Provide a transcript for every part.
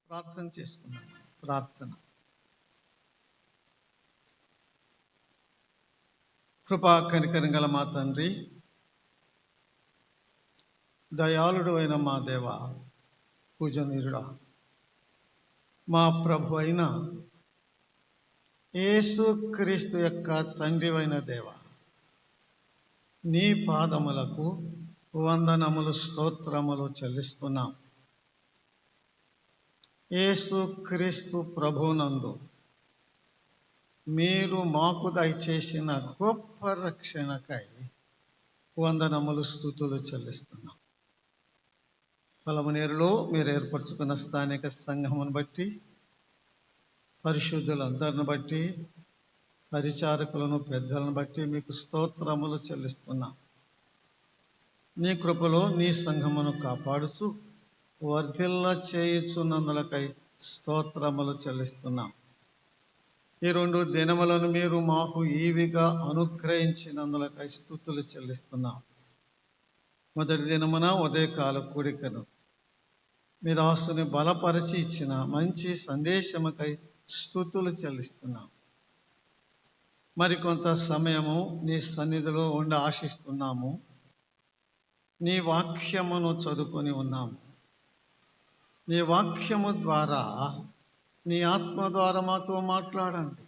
ప్రార్థన చేసుకున్నాం. ప్రార్థన. కృపా కనికరం గల మా తండ్రి, దయాళుడు అయిన మా దేవ, పూజనీయుడా, మా ప్రభు అయిన యేసుక్రీస్తు యొక్క తండ్రివైన దేవ, నీ పాదములకు వందనములు స్తోత్రములు చెల్లిస్తున్నాం. యేసుక్రీస్తు ప్రభునందు మీరు మాకు దయచేసిన గొప్ప రక్షణకై వందనములు స్తుతులు చెల్లిస్తున్నాం. పలమనేరులో మీరు ఏర్పరచుకున్న స్థానిక సంఘమును బట్టి, పరిశుద్ధులందరిని బట్టి, పరిచారకులను పెద్దలను బట్టి మీకు స్తోత్రములు చెల్లిస్తున్నాం. నీ కృపలో నీ సంఘమును కాపాడుచు వర్ధిల్ల చేయుచున్నందులకై స్తోత్రములు చెల్లిస్తున్నాం. ఈ 2 దినములను మీరు మాకు ఈవిగా అనుగ్రహించినందులకై స్తుతులు చెల్లిస్తున్నాం. మొదటి దినమున ఉదయకాల కూడికను మీ దాసుని బలపరిచి ఇచ్చిన మంచి సందేశముకై స్తుతులు చెల్లిస్తున్నాం. మరికొంత సమయము నీ సన్నిధిలో ఉండి ఆశిస్తున్నాము. నీ వాక్యమును చదువుకొని ఉన్నాము. నీ వాక్యము ద్వారా, నీ ఆత్మ ద్వారా మాతో మాట్లాడండి.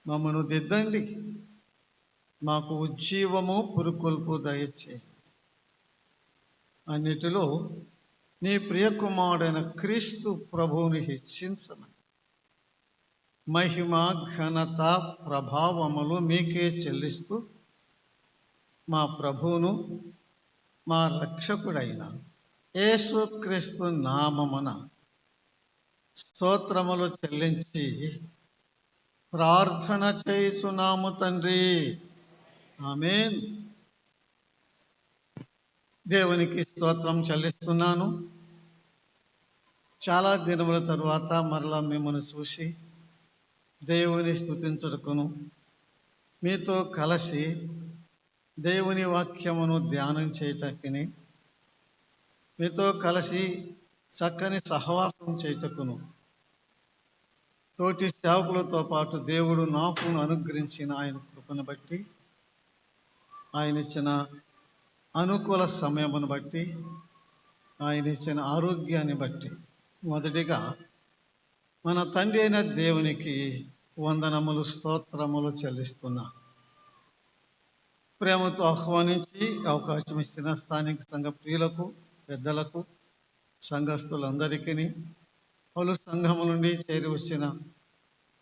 మమ్మను దిద్దండి. మాకు ఉజ్జీవము పురుకొల్పు దయచేయండి. అన్నిటిలో నీ ప్రియకుమారుడైన క్రీస్తు ప్రభువుని హెచ్చించమని, మహిమ ఘనత ప్రభావములు మీకే చెల్లిస్తూ మా ప్రభువును మా రక్షకుడైన యేసుక్రీస్తు నామమున స్తోత్రములు చెల్లించి ప్రార్థన చేయుచున్నాము తండ్రి. ఆమేన్. దేవునికి స్తోత్రం చెల్లిస్తున్నాను. చాలా దినముల తరువాత మరలా మిమ్మల్ని చూసి దేవుని స్తుతించుటకును, మీతో కలిసి దేవుని వాక్యమును ధ్యానం చేయటకుని, మీతో కలిసి చక్కని సహవాసం చేయటకును, తోటి సేవకులతో పాటు దేవుడు నాకు అనుగ్రహించిన ఆయన కృపను బట్టి, ఆయన ఇచ్చిన అనుకూల సమయమును బట్టి, ఆయన ఇచ్చిన ఆరోగ్యాన్ని బట్టి మొదటిగా మన తండ్రి అయిన దేవునికి వందనములు స్తోత్రములు చెల్లిస్తున్నా. ప్రేమతో ఆహ్వానించి అవకాశం ఇచ్చిన స్థానిక సంఘ ప్రియులకు, పెద్దలకు, సంఘస్థులందరికీ, పలు సంఘముల నుండి చేరి వచ్చిన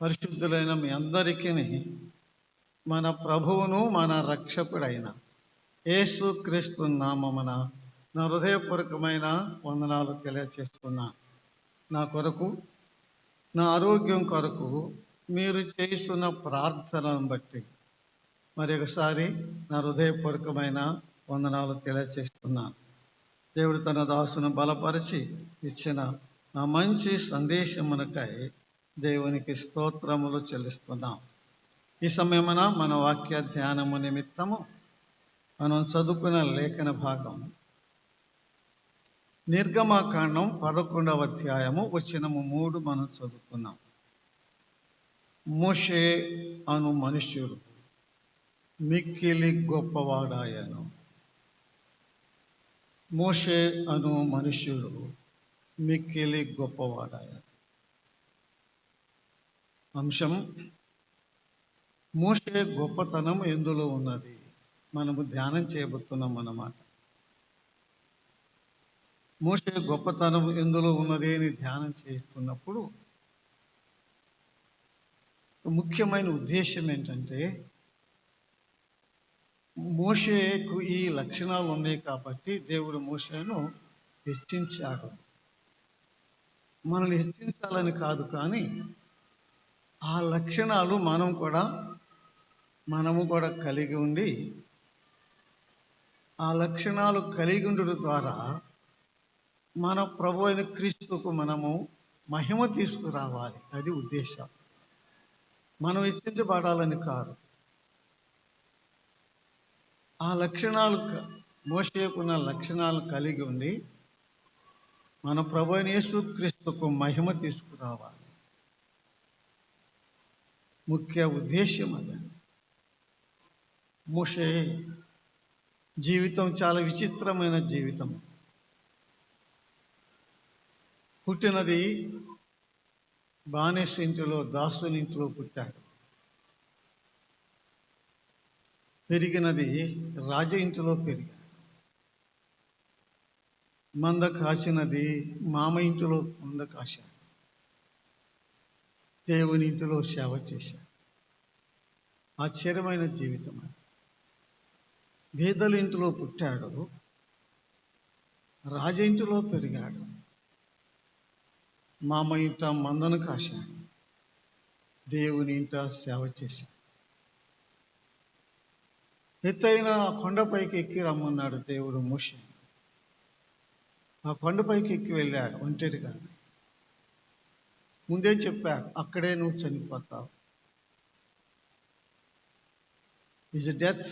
పరిశుద్ధులైన మీ అందరికీ మన ప్రభువును మన రక్షకుడైన యేసుక్రీస్తు నామమున నా హృదయపూర్వకమైన వందనాలు తెలియచేస్తున్నా. నా కొరకు, నా ఆరోగ్యం కొరకు మీరు చేస్తున్న ప్రార్థనను బట్టి మరి ఒకసారి నా హృదయపూర్వకమైన వందనాలు తెలియచేస్తున్నాను. దేవుడు తన దాసును బలపరిచి ఇచ్చిన ఆ మంచి సందేశమునకై దేవునికి స్తోత్రములు చెల్లిస్తున్నాం. ఈ సమయమున మన వాక్య ధ్యానము నిమిత్తము మనం చదువుకున్న లేఖన భాగం నిర్గమకాండం 11వ అధ్యాయము వచనము 3 మనం చదువుకున్నాం. మోషే అను మనుష్యుడు మిక్కిలి గొప్పవాడాయను. మోషే అను మనుష్యుడు మిక్కిలి గొప్పవాడాయను. అంశం మోషే గొప్పతనం ఎందులో ఉన్నది మనము ధ్యానం చేయబోతున్నాం అన్నమాట. మోషే గొప్పతనం ఎందులో ఉన్నది అని ధ్యానం చేస్తున్నప్పుడు ముఖ్యమైన ఉద్దేశం ఏంటంటే, మోషేకు ఈ లక్షణాలు ఉన్నాయి కాబట్టి దేవుడు మోషేను హెచ్చించాడు. మనల్ని హెచ్చించాలని కాదు, కానీ ఆ లక్షణాలు మనము కూడా కలిగి ఉండి, ఆ లక్షణాలు కలిగి ఉండడం ద్వారా మన ప్రభు అయిన క్రీస్తుకు మనము మహిమ తీసుకురావాలి. అది ఉద్దేశం. మనం హెచ్చించబడాలని కాదు. ఆ లక్షణాలు మోషేకున్న లక్షణాలు కలిగి ఉండి మన ప్రభు అయిన యేసుక్రీస్తుకు మహిమ తీసుకురావాలి. ముఖ్య ఉద్దేశం అదే. మోషే జీవితం చాలా విచిత్రమైన జీవితం. పుట్టినది బానిస ఇంటిలో, దాసుని ఇంట్లో పుట్టాడు. పెరిగినది రాజ ఇంటిలో పెరిగాడు. మంద కాసినది మామ ఇంటిలో మంద కాశాడు. దేవుని ఇంటిలో సేవ చేశాడు. ఆశ్చర్యమైన జీవితం. పేదల ఇంటిలో పుట్టాడు, రాజ ఇంటిలో పెరిగాడు. మామ ఇంట మందను కాశాడు, దేవుని ఇంట సేవ చేశాడు. ఎత్తైన కొండపైకి ఎక్కి రమ్మన్నాడు దేవుడు మోషేని. ఆ కొండపైకి ఎక్కి వెళ్ళాడు ఒంటరిగా. ముందే చెప్పాడు, అక్కడే నువ్వు చనిపోతావు. Is a death,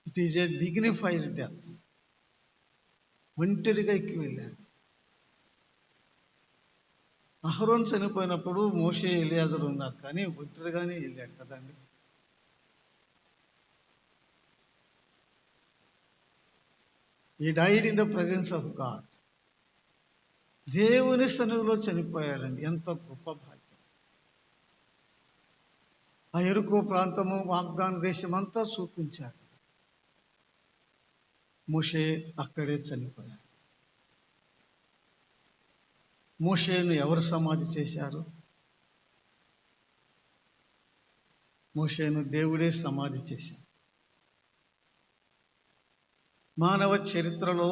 it is a dignified death. ఒంటరిగా ఎక్కి వెళ్ళాడు. అహరోన్ చనిపోయినప్పుడు మోషే, ఎలియాజరు ఉన్నారు, కానీ ఒంటరిగానే వెళ్ళాడు కదండి. He died in the presence of God. దేవుని సన్నిధిలో చనిపోయాడండి. ఎంత గొప్ప భాగ్యం. ఆ యెరికో ప్రాంతము, వాగ్దాన దేశం అంతా చూపించాడు. మోషే అక్కడే చనిపోయాడు. మోషేను ఎవరు సమాధి చేశారు? మోషేను దేవుడే సమాధి చేశాడు. మానవ చరిత్రలో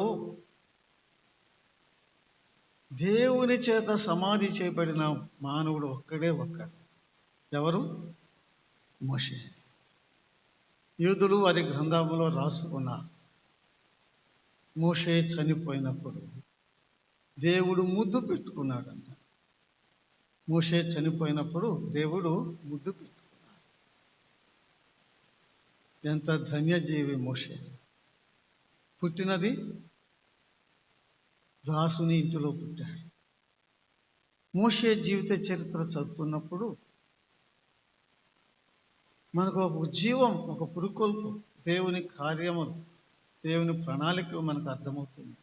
దేవుని చేత సమాధి చేయబడిన మానవుడు ఒక్కడే ఒక్కడు. ఎవరు? మోషే. యూదులు వారి గ్రంథములో రాసుకున్నారు. మోషే చనిపోయినప్పుడు దేవుడు ముద్దు పెట్టుకున్నాడంట. మోషే చనిపోయినప్పుడు దేవుడు ముద్దు పెట్టుకున్నాడు. ఎంత ధన్యజీవి మోషే. పుట్టినది దాసుని ఇంటిలో పుట్టాడు. మోషే జీవిత చరిత్ర చదువుతున్నప్పుడు మనకు ఒక జీవం, ఒక పురుకొల్పు, దేవుని కార్యములు, దేవుని ప్రణాళిక మనకు అర్థమవుతుంది.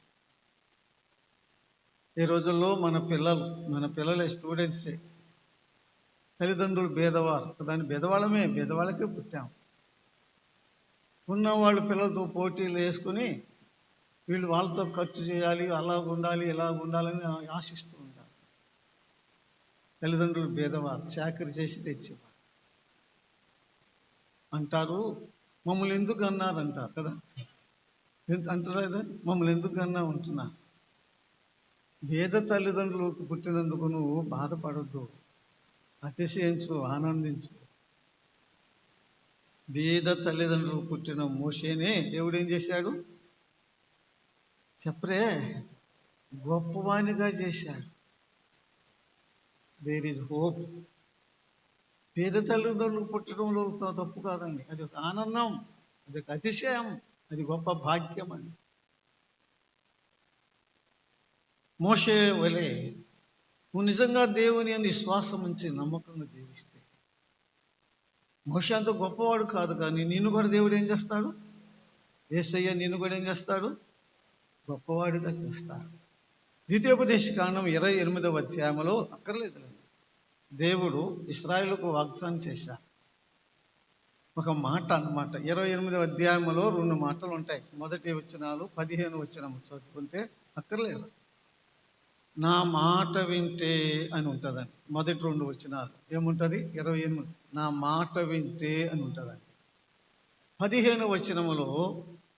ఈ రోజుల్లో మన పిల్లలే స్టూడెంట్సే. తల్లిదండ్రులు భేదవారు, దాని భేదవాళ్ళకే పుట్టాం. ఉన్నవాళ్ళు పిల్లలతో పోటీలు వేసుకుని వీళ్ళు వాళ్ళతో ఖర్చు చేయాలి, అలా ఉండాలి, ఇలా ఉండాలని ఆశిస్తూ ఉంటారు. తల్లిదండ్రులు భేదవారు, చాకరీ చేసి తెచ్చేవారు. అంటారు, మమ్మల్ని ఎందుకు అన్నారు అంటారు కదా. అంటారు కదా, మమ్మల్ని ఎందుకు అన్నా ఉంటున్నారు. భేద తల్లిదండ్రులకు పుట్టినందుకు నువ్వు బాధపడద్దు, అతిశయించు, ఆనందించు. భేద తల్లిదండ్రులకు పుట్టిన మోషేనే దేవుడు ఏం చేశాడు చెప్పరే? గొప్పవానిగా చేశాడు. There is hope. పేద తల్లిదండ్రులకు పుట్టడంలో తప్పు కాదండి. అది ఒక ఆనందం, అది ఒక అతిశయం, అది గొప్ప భాగ్యం అండి. మోషే వలె నువ్వు నిజంగా దేవుని అని విశ్వాసం ఉంచి నమ్మకంగా జీవిస్తే, మోషే అంత గొప్పవాడు కాదు, కానీ నిన్ను కూడా దేవుడు ఏం చేస్తాడు? యేసయ్య నిన్ను కూడా ఏం చేస్తాడు? గొప్పవాడిగా చేస్తాడు. ద్వితీయోపదేశకాండం 28వ అధ్యాయంలో అక్కర్లేదులేండి, దేవుడు ఇశ్రాయేలుకు వాగ్దానం చేశాడు. ఒక మాట అన్నమాట. 28వ అధ్యాయంలో 2 మాటలు ఉంటాయి. మొదటి వచనాలు 15 వచనం చదువుకుంటే అక్కర్లేదు. నా మాట వింటే అని ఉంటుందండి. మొదటి 2 వచనాలు ఏముంటుంది? 28 నా మాట వింటే అని ఉంటుందండి. 15 వచనములో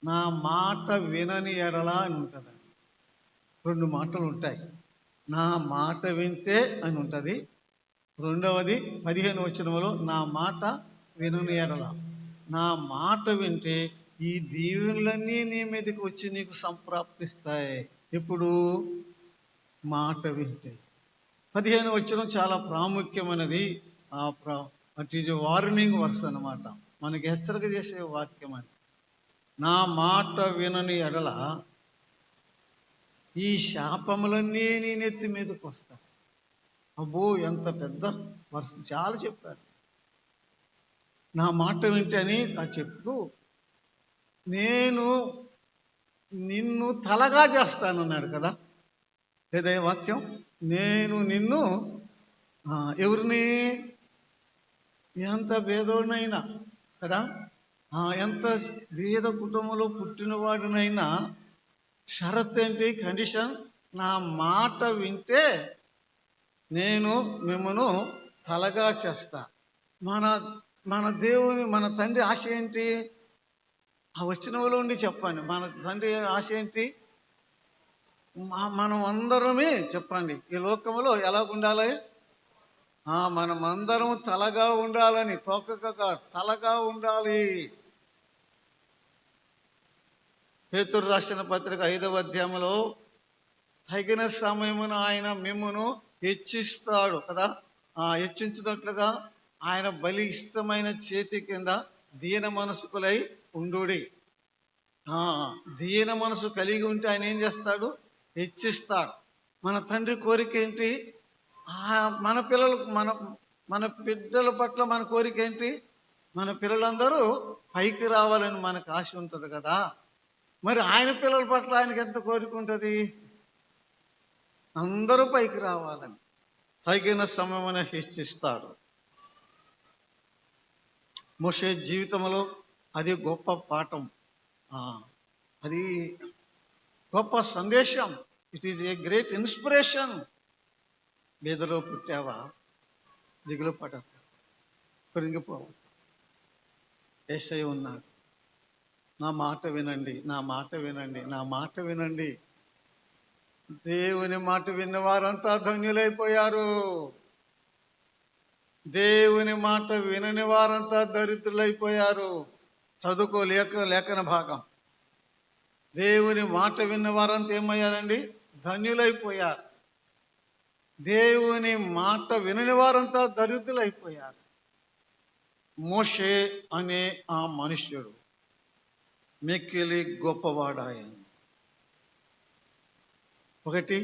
నా మాట వినని ఎడలా అని ఉంటుందండి. 2 మాటలు ఉంటాయి. నా మాట వింటే అని ఉంటుంది. రెండవది 15 వచనములో నా మాట వినని ఎడల. నా మాట వింటే ఈ దీవెనలన్నీ నీ మీదకి వచ్చి నీకు సంప్రాప్తిస్తాయి. ఇప్పుడు మాట వింటే 15 వచనం చాలా ప్రాముఖ్యమైనది. అట్ ఈజ్ వార్నింగ్ వర్స్ అన్నమాట. మనకి హెచ్చరిక చేసే వాక్యం అని. నా మాట వినని ఎడల ఈ శాపములన్నీ నీ నెత్తి మీదకి వస్తాయి. అబ్బో, ఎంత పెద్ద వర్షం, చాలా చెప్పారు. నా మాట వింటని చెప్తూ, నేను నిన్ను తలగా చేస్తానన్నాడు కదా. లేదా వాక్యం, నేను నిన్ను ఎవరిని, ఎంత భేదోడినైనా కదా, ఎంత భేద కుటుంబంలో పుట్టినవాడినైనా షరత్ ఏంటి, కండిషన్, నా మాట వింటే నేను మిమ్మను తలగా చేస్తా. మన దేవుని, మన తండ్రి ఆశ ఏంటి? ఆ వచనంలో ఉండి చెప్పండి. మన తండ్రి ఆశ ఏంటి? మనం అందరమే చెప్పండి, ఈ లోకంలో ఎలాగుండాలి? మనం అందరం తలగా ఉండాలని, తోకగా తలగా ఉండాలి. పేతురు రాసిన పత్రిక 5వ అధ్యాయంలో తగిన సమయమున ఆయన మిమ్మును హెచ్చిస్తాడు కదా. హెచ్చించినట్లుగా ఆయన బలిష్టమైన చేతి కింద దీన మనసుకులై ఉండుడి. దీన మనసు కలిగి ఉంటే ఆయన ఏం చేస్తాడు? హెచ్చిస్తాడు. మన తండ్రి కోరిక ఏంటి? మన పిల్లలు, మన బిడ్డల పట్ల మన కోరిక ఏంటి? మన పిల్లలందరూ పైకి రావాలని మనకు ఆశ ఉంటుంది కదా. మరి ఆయన పిల్లల పట్ల ఆయనకి ఎంత కోరిక ఉంటుంది? అందరూ పైకి రావాలని. తగిన సమయమున హెచ్చిస్తాడు. మోషే జీవితంలో అది గొప్ప పాఠం, అది గొప్ప సందేశం. It is a great inspiration. బీదలో పుట్టావా, దిగులు పడక, కృంగిపోవు. యేసయ్య ఉన్నాడు. నా మాట వినండి, నా మాట వినండి, నా మాట వినండి. దేవుని మాట విన్న వారంతా ధన్యులైపోయారు. దేవుని మాట వినని వారంతా దరిద్రులైపోయారు. చదువుకో లేఖన భాగం. దేవుని మాట విన్న వారంతా ఏమయ్యారండి? ధన్యులైపోయారు. దేవుని మాట వినని వారంతా దరిద్రులైపోయారు. మోషే అనే ఆ మనుష్యుడు మిక్కిలి గొప్పవాడాయన. ఒకటి,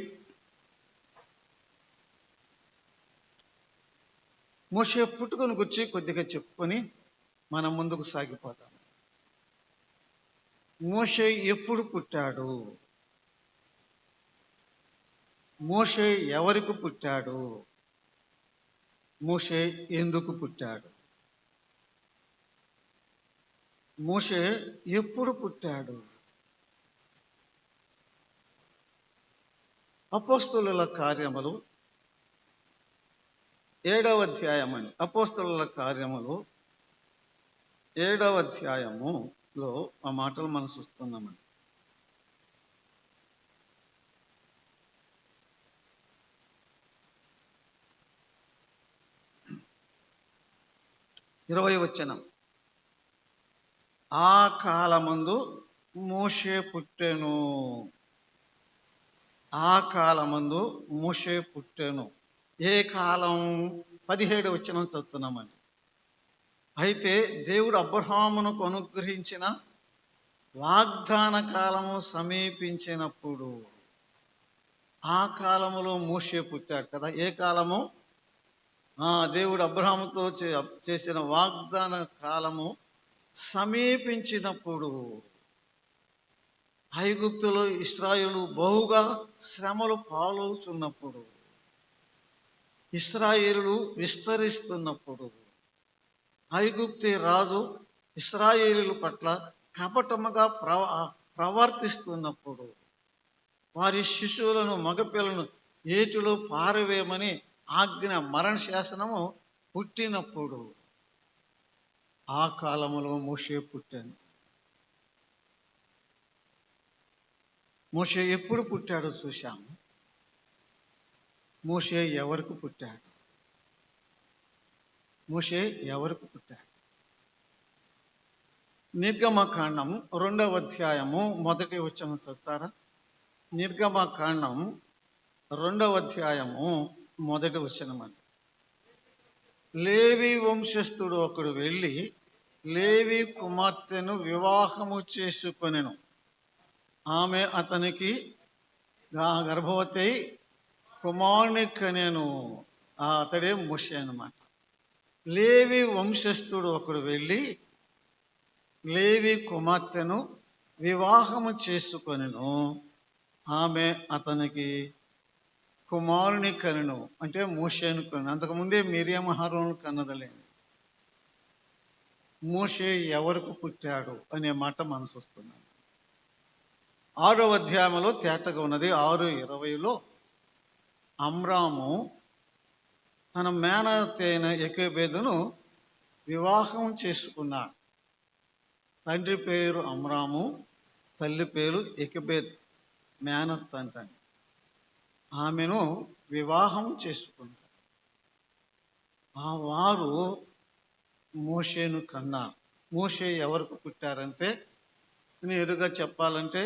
మోషే పుట్టుకొని గురించి కొద్దిగా చెప్పుకొని మనం ముందుకు సాగిపోతాం. మోషే ఎప్పుడు పుట్టాడు? మోషే ఎవరికి పుట్టాడు? మోషే ఎందుకు పుట్టాడు? మోషే ఎప్పుడు పుట్టాడు? అపోస్తలుల కార్యములు 7వ అధ్యాయం అండి. అపోస్తలుల కార్యములు 7వ అధ్యాయములో ఆ మాటలు మనం చూస్తున్నామండి. ఇరవై వచనం. ఆ కాలమందు మోషే పుట్టెను. ఆ కాలమందు మోషే పుట్టెను. ఏ కాలం? 17వ వచనం చదువుతున్నామండి. అయితే దేవుడు అబ్రహామునకు అనుగ్రహించిన వాగ్దాన కాలము సమీపించినప్పుడు, ఆ కాలములో మోషే పుట్టాడు కదా. ఏ కాలము? దేవుడు అబ్రహాముతో చేసిన వాగ్దాన కాలము సమీపించినప్పుడు, ఐగుప్తులో ఇశ్రాయేలు బహుగా శ్రమలు పాలవుతున్నప్పుడు, ఇశ్రాయేలు విస్తరిస్తున్నప్పుడు, ఐగుప్తి రాజు ఇశ్రాయేలు పట్ల కపటముగా ప్రవర్తిస్తున్నప్పుడు, వారి శిశువులను, మగపిల్లను ఏటిలో పారవేయమని ఆజ్ఞ, మరణ శాసనము పుట్టినప్పుడు, ఆ కాలంలో మోషే పుట్టాడు. మోషే ఎప్పుడు పుట్టాడో చూశాము. మోషే ఎవరికి పుట్టాడు? మోషే ఎవరికి పుట్టాడు? నిర్గమకాండం 2వ అధ్యాయము 1వ వచనం చదువుతారా? నిర్గమకాండం 2వ అధ్యాయము 1వ వచనం అండి. లేవి వంశస్థుడు ఒకడు వెళ్ళి లేవి కుమార్తెను వివాహము చేసుకొనెను. ఆమె అతనికి గర్భవతి కుమారుని కనెను. అతడే మోషే అన్నమాట. లేవి వంశస్థుడు ఒకడు వెళ్ళి లేవి కుమార్తెను వివాహము చేసుకొనెను. ఆమె అతనికి కుమారుని కనెను, అంటే మోషేను కనెను. అంతకుముందే మిరియం అహరోను కన్నదలేదు. మోషే ఎవరికి పుట్టాడు అనే మాట మనసు వస్తున్నాడు. 6వ అధ్యాయంలో తేటగా ఉన్నది. 6:20 అమ్రాము తన మేనత్త అయిన యోకెబెదును వివాహం చేసుకున్నాడు. తండ్రి పేరు అమ్రాము, తల్లి పేరు యోకెబెద్, మేనత్త అంటాను. ఆమెను వివాహం చేసుకున్నాడు. వారు మోషేను కన్నారు. మోషే ఎవరికి పుట్టారంటే, నేరుగా చెప్పాలంటే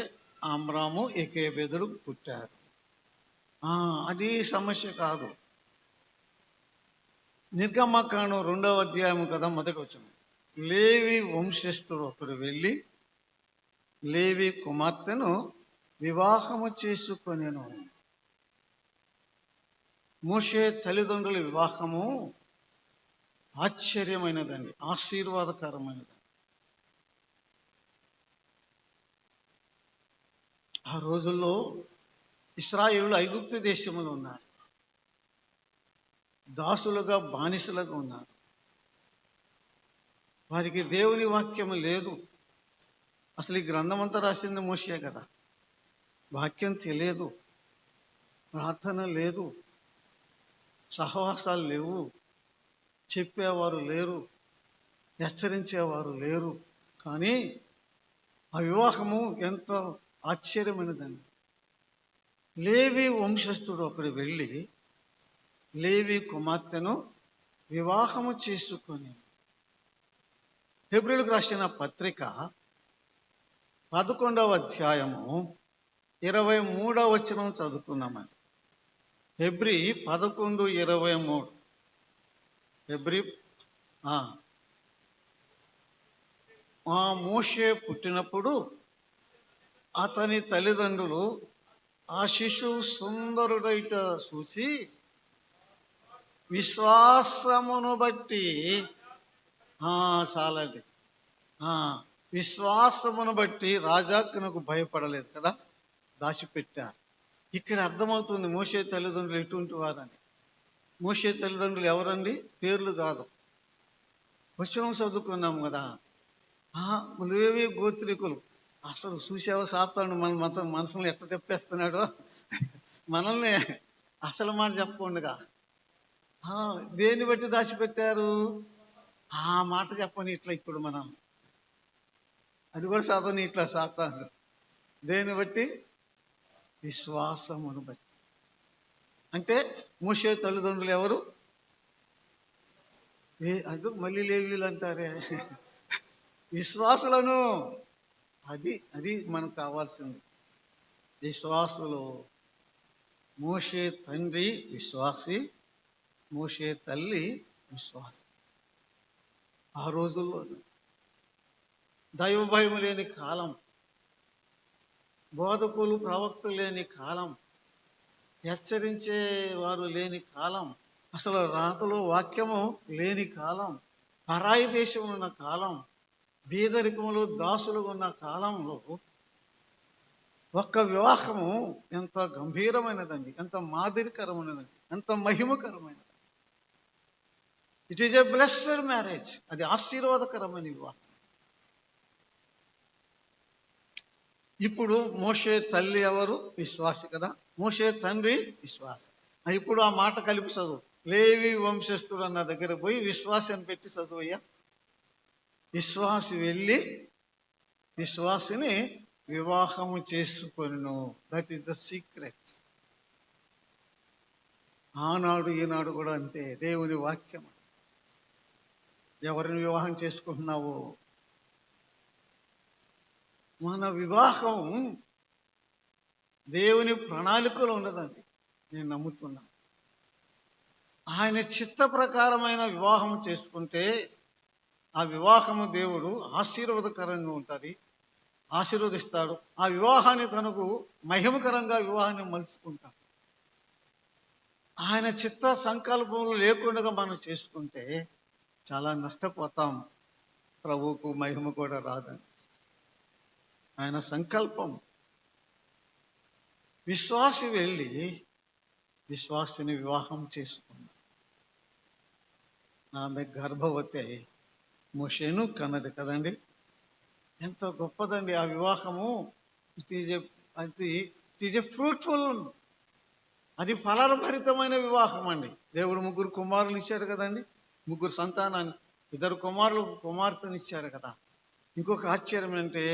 అమ్రాము యోకెబెదులు పుట్టారు. అది సమస్య కాదు. నిర్గమకాండం 2వ అధ్యాయం కదా, మొదటి వచనం. లేవి వంశస్థుడు ఒకడు వెళ్ళి లేవి కుమార్తెను వివాహము చేసుకొనెను. మోషే తల్లిదండ్రుల వివాహము ఆశ్చర్యమైనదండి, ఆశీర్వాదకరమైనది. ఆ రోజుల్లో ఇశ్రాయేలులు ఐగుప్తు దేశంలో ఉన్నారు. దాసులుగా, బానిసలుగా ఉన్నారు. వారికి దేవుని వాక్యం లేదు. అసలు ఈ గ్రంథం అంతా రాసింది మోషే కదా. వాక్యం తెలియదు, ప్రార్థన లేదు, సహవాసాలు లేవు, చెప్పేవారు లేరు, హెచ్చరించేవారు లేరు. కానీ ఆ వివాహము ఎంత ఆశ్చర్యమైనదండి. లేవి వంశస్థుడు ఒకడు వెళ్ళి లేవి కుమార్తెను వివాహము చేసుకొని. హెబ్రీయులకు రాసిన పత్రిక 11వ అధ్యాయము 23వ వచనం చదువుకుందామని. హెబ్రీ 11:23. హెబ్రీ మోషే పుట్టినప్పుడు అతని తల్లిదండ్రులు ఆ శిశువు సుందరుడైట చూసి విశ్వాసమును బట్టి చాలండి విశ్వాసమును బట్టి రాజాజ్ఞకు భయపడలేదు కదా, దాచిపెట్టారు. ఇక్కడ అర్థమవుతుంది మోషే తల్లిదండ్రులు ఎటువంటి వారని. మోషే తల్లిదండ్రులు ఎవరండి? పేర్లు కాదు, వచనం చదువుకున్నాం కదా. లేవి గోత్రికులు. అసలు చూసావా సాతానుడు మన మనసులో ఎట్లా తెప్పేస్తున్నాడో. మనల్ని అసలు మాట చెప్పకుండా దేన్ని బట్టి దాచిపెట్టారు? ఆ మాట చెప్పని ఇట్లా ఇప్పుడు మనం అది కూడా సాతాను ఇట్లా సాతాను. దేన్ని బట్టి? విశ్వాసమును బట్టి. అంటే మోషే తల్లిదండ్రులు ఎవరు? అది మళ్ళీ లేవీలు అంటారే, విశ్వాసులను. అది మనకు కావాల్సింది. విశ్వాసులు. మోషే తండ్రి విశ్వాసి, మోషే తల్లి విశ్వాసి. ఆ రోజుల్లో దైవ భయం లేని కాలం, బోధకులు ప్రవక్తలు లేని కాలం, హెచ్చరించే వారు లేని కాలం, అసలు రాతలో వాక్యము లేని కాలం, పరాయి దేశం ఉన్న కాలం, బీదరికములు దాసులు ఉన్న కాలంలో ఒక్క వివాహము ఎంత గంభీరమైనదండి, ఎంత మాదిరికరమైనదండి, ఎంత మహిమకరమైనది. It is a blessed marriage. అది ఆశీర్వాదకరమైన వివాహం. ఇప్పుడు మోషే తల్లి ఎవరు? విశ్వాసి కదా. మోషే తండ్రి విశ్వాసి. ఇప్పుడు ఆ మాట కలిపి చదువు. లేవి వంశస్థుడు అన్న దగ్గర పోయి విశ్వాసి అని పెట్టి చదువయ్యా. విశ్వాసి వెళ్ళి విశ్వాసిని వివాహము చేసుకొనెను. That is the secret. ఆనాడు ఈనాడు కూడా అంతే. దేవుని వాక్యం. ఎవరిని వివాహం చేసుకుంటున్నావు? మన వివాహం దేవుని ప్రణాళికలో ఉండదండి, నేను నమ్ముతున్నాను. ఆయన చిత్త ప్రకారమైన వివాహం చేసుకుంటే ఆ వివాహము దేవుడు ఆశీర్వాదకరంగా ఉంటుంది, ఆశీర్వదిస్తాడు. ఆ వివాహాన్ని తనకు మహిమకరంగా వివాహాన్ని మలుచుకుంటాడు. ఆయన చిత్త సంకల్పంలో లేకుండా మనం చేసుకుంటే చాలా నష్టపోతాం. ప్రభువుకు మహిమ కూడా రాదని ఆయన సంకల్పం. విశ్వాసి వెళ్ళి విశ్వాసిని వివాహం చేసుకున్నాడు. ఆమె గర్భవతి అయి మోషేను కన్నది కదండి. ఎంత గొప్పదండి ఆ వివాహము. ఇట్ ఈజ్ ఎ ఫ్రూట్ఫుల్, అది ఫలభరితమైన వివాహం అండి. దేవుడు 3 కుమారులు ఇచ్చాడు కదండి, 3 సంతానాన్ని, 2 కుమారులకు కుమార్తెను ఇచ్చాడు కదా. ఇంకొక ఆశ్చర్యం అంటే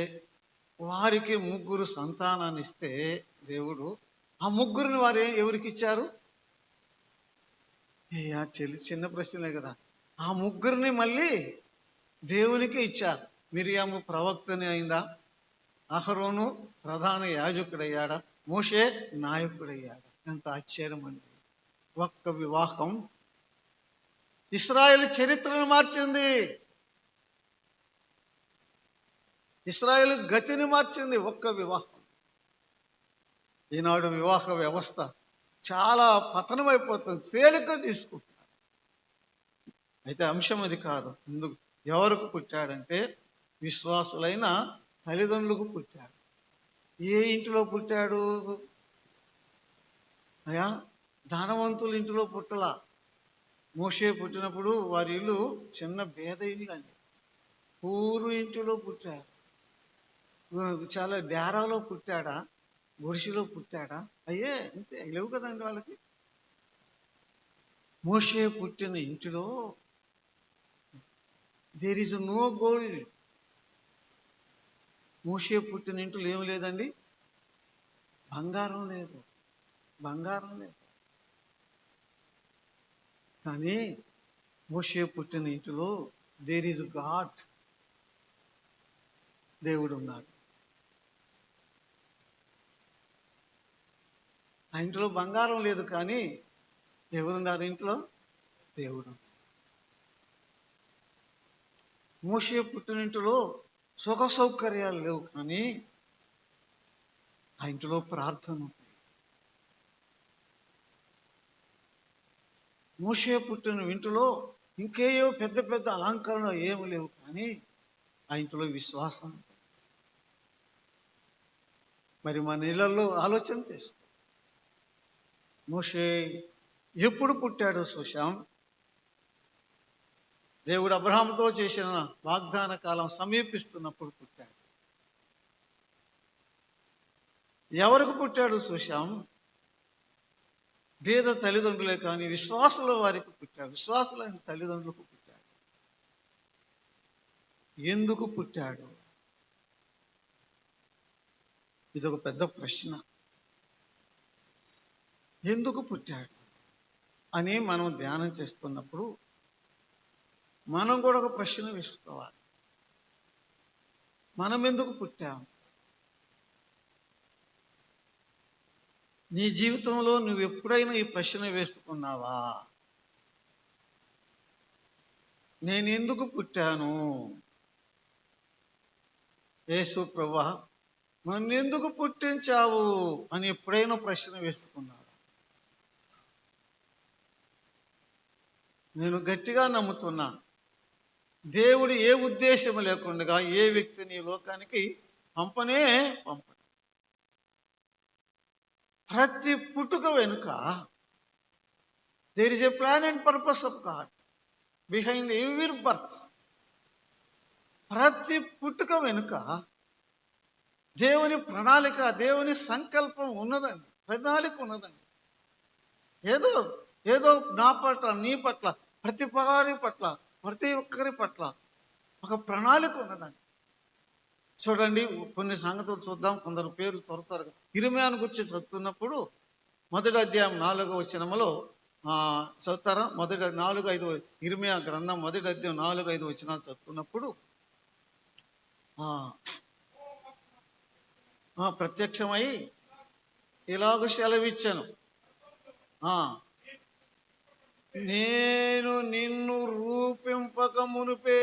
వారికి 3 సంతానాన్ని ఇస్తే దేవుడు ఆ 3 వారు ఎవరికి ఇచ్చారు? చిన్న ప్రశ్నలే కదా. ఆ 3 మళ్ళీ దేవునికి ఇచ్చారు. మిరియాము ప్రవక్తని అయిందా? అహరోను ప్రధాన యాజకుడయ్యాడా? మోషే నాయకుడయ్యాడా? ఎంత ఆశ్చర్యం అండి. ఒక్క వివాహం ఇశ్రాయేలు చరిత్రను మార్చింది, ఇశ్రాయేలు గతిని మార్చింది ఒక్క వివాహం. ఈనాడు వివాహ వ్యవస్థ చాలా పతనమైపోతుంది, తేలిక తీసుకుంటున్నారు. అయితే అంశం అది కాదు. ఎందుకు ఎవరికి పుట్టాడంటే విశ్వాసులైన తల్లిదండ్రులకు పుట్టాడు. ఏ ఇంటిలో పుట్టాడు? అయా ధనవంతుల ఇంటిలో పుట్టలా. మోషే పుట్టినప్పుడు వారి ఇల్లు చిన్న పేద ఇల్లు అండి, ఊరు ఇంటిలో పుట్టాడు. చాలా డేరాలో పుట్టాడా? గుడిసెలో పుట్టాడా? అయ్యే అంతే, లేవు కదండి వాళ్ళకి. మోషే పుట్టిన ఇంటిలో దేర్ ఈజ్ నో గోల్డ్. మోషే పుట్టిన ఇంటిలో ఏం లేదండి, బంగారం లేదు, బంగారం లేదు. కానీ మోషే పుట్టిన ఇంటిలో దేర్ ఈజ్ గాడ్, దేవుడు ఉన్నాడు. ఆ ఇంట్లో బంగారం లేదు కానీ ఎవరున్నారు ఇంట్లో? దేవుడు. మోషే పుట్టినింటిలో సుఖ సౌకర్యాలు లేవు కానీ ఆ ఇంటిలో ప్రార్థన ఉంది. మోషే పుట్టిన ఇంటిలో ఇంకేయో పెద్ద పెద్ద అలంకరణ ఏమి లేవు కానీ ఆ ఇంటిలో విశ్వాసం. మరి మన ఇళ్లలో ఆలోచన చేసుకో. మోషే ఎప్పుడు పుట్టాడో చూశాం. దేవుడు అబ్రహాముతో చేసిన వాగ్దాన కాలం సమీపిస్తున్నప్పుడు పుట్టాడు. ఎవరికి పుట్టాడు చూశాం. పేద తల్లిదండ్రులే కానీ విశ్వాసుల వారికి పుట్టాడు, విశ్వాసులైన తల్లిదండ్రులకు పుట్టాడు. ఎందుకు పుట్టాడు? ఇదొక పెద్ద ప్రశ్న. ఎందుకు పుట్టాడు అని మనం ధ్యానం చేస్తున్నప్పుడు మనం కూడా ఒక ప్రశ్న వేసుకోవాలి. మనం ఎందుకు పుట్టాం? నీ జీవితంలో నువ్వు ఎప్పుడైనా ఈ ప్రశ్న వేసుకున్నావా? నేను ఎందుకు పుట్టాను? యేసు ప్రభువా నన్ను ఎందుకు పుట్టించావు అని ఎప్పుడైనా ప్రశ్న వేసుకున్నావా? నేను గట్టిగా నమ్ముతున్నా, దేవుడు ఏ ఉద్దేశం లేకుండా ఏ వ్యక్తిని ఈ లోకానికి పంపనే పంపడు. ప్రతి పుట్టుక వెనుక there is a plan and purpose of God behind every birth. ప్రతి పుట్టుక వెనుక దేవుని ప్రణాళిక, దేవుని సంకల్పం ఉన్నదండి, ప్రణాళిక ఉన్నదండి. ఏదో ఏదో నా పట్ల, నీ పట్ల, ప్రతి వారి పట్ల, ప్రతి ఒక్కరి పట్ల ఒక ప్రణాళిక ఉన్నదండి. చూడండి, కొన్ని సంగతులు చూద్దాం. కొందరు పేర్లు త్వరగా ఇర్మీయాను గురించి చదువుతున్నప్పుడు 1వ అధ్యాయం 4వ వచనములో చదువుతారా? 4-5 ఇర్మీయా గ్రంథం 1వ అధ్యాయం 4-5 వచనాలు చదువుతున్నప్పుడు ప్రత్యక్షమై ఇలాగ సెలవిచ్చాను, నేను నిన్ను రూపింపక మునుపే